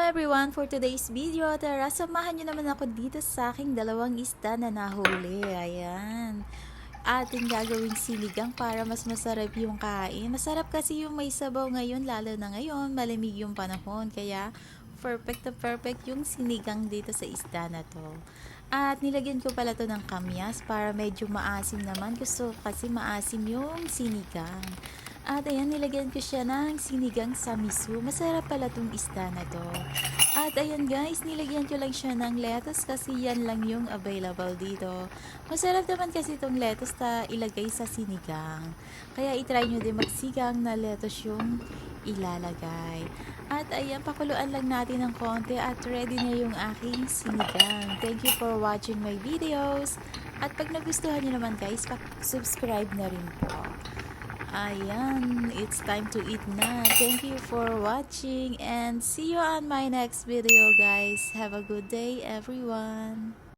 everyone! For today's video, tara samahan nyo naman ako dito sa aking dalawang isda na nahuli. Ayan. Ating gagawing sinigang para mas masarap yung kain. Masarap kasi yung may sabaw ngayon, lalo na ngayon, malamig yung panahon. Kaya perfect na perfect yung sinigang dito sa isda na to. At nilagyan ko pala to ng kamyas para medyo maasim naman. Gusto kasi maasim yung sinigang. At ayan, nilagyan ko siya ng sinigang sa miso. Masarap pala tong isda na to. At ayan guys, nilagyan ko lang siya ng lettuce kasi yan lang yung available dito. Masarap naman kasi itong lettuce na ilagay sa sinigang. Kaya itry nyo din magsigang na lettuce yung ilalagay. At ayan, pakuluan lang natin ng konti at ready na yung aking sinigang. Thank you for watching my videos. At pag nagustuhan nyo naman guys, subscribe na rin po. Ayan, it's time to eat na. Thank you for watching and see you on my next video guys. Have a good day everyone.